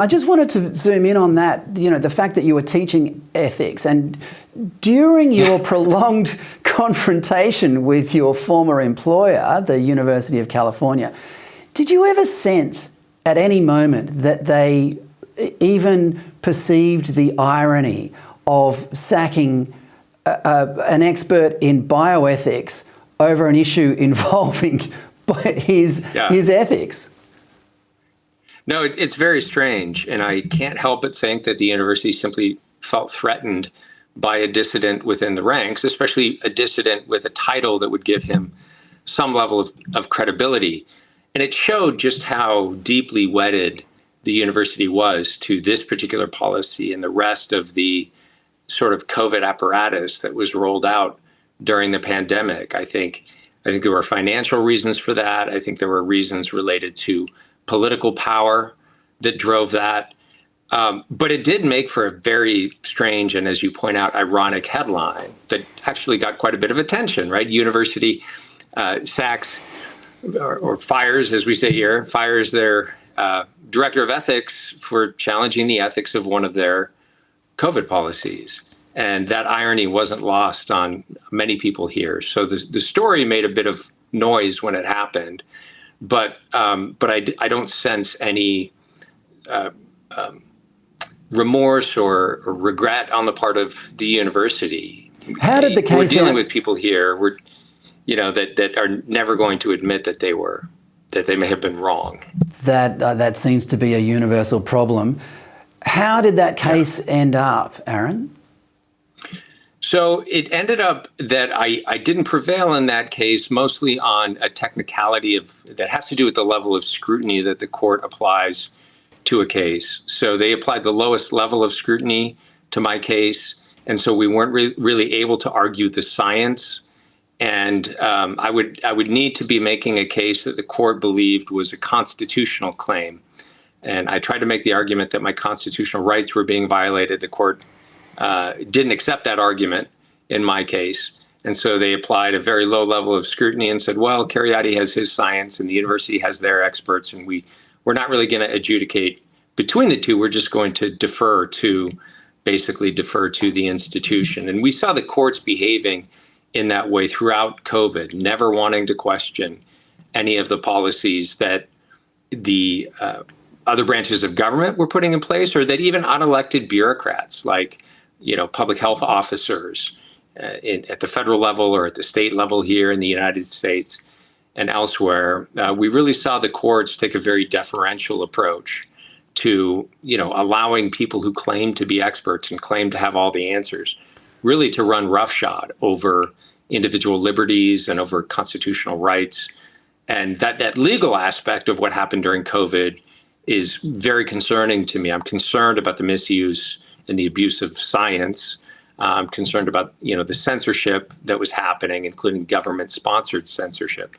I just wanted to zoom in on that, the fact that you were teaching ethics, and during your prolonged confrontation with your former employer, the University of California, did you ever sense at any moment that they even perceived the irony of sacking an expert in bioethics over an issue involving his ethics? No, it's very strange, and I can't help but think that the university simply felt threatened by a dissident within the ranks, especially a dissident with a title that would give him some level of credibility. And it showed just how deeply wedded the university was to this particular policy and the rest of the sort of COVID apparatus that was rolled out during the pandemic. I think there were financial reasons for that. I think there were reasons related to political power that drove that. But it did make for a very strange and, as you point out, ironic headline that actually got quite a bit of attention, right? University sacks or fires, as we say here, fires their director of ethics for challenging the ethics of one of their COVID policies. And that irony wasn't lost on many people here. So the story made a bit of noise when it happened. But I don't sense any remorse or regret on the part of the university. How did the case? We're dealing with people here, that are never going to admit that they may have been wrong. That seems to be a universal problem. How did that case end up, Aaron? So it ended up that I didn't prevail in that case, mostly on a technicality that has to do with the level of scrutiny that the court applies to a case. So they applied the lowest level of scrutiny to my case, and so we weren't really able to argue the science. And I would need to be making a case that the court believed was a constitutional claim. And I tried to make the argument that my constitutional rights were being violated. The court didn't accept that argument in my case. And so they applied a very low level of scrutiny and said, well, Kheriaty has his science and the university has their experts, and we're not really going to adjudicate between the two. We're just going to basically defer to the institution. And we saw the courts behaving in that way throughout COVID, never wanting to question any of the policies that the other branches of government were putting in place, or that even unelected bureaucrats like public health officers at the federal level or at the state level here in the United States and elsewhere. We really saw the courts take a very deferential approach to, allowing people who claim to be experts and claim to have all the answers, really to run roughshod over individual liberties and over constitutional rights. And that legal aspect of what happened during COVID is very concerning to me. I'm concerned about the misuse and the abuse of science. I'm concerned about, the censorship that was happening, including government-sponsored censorship.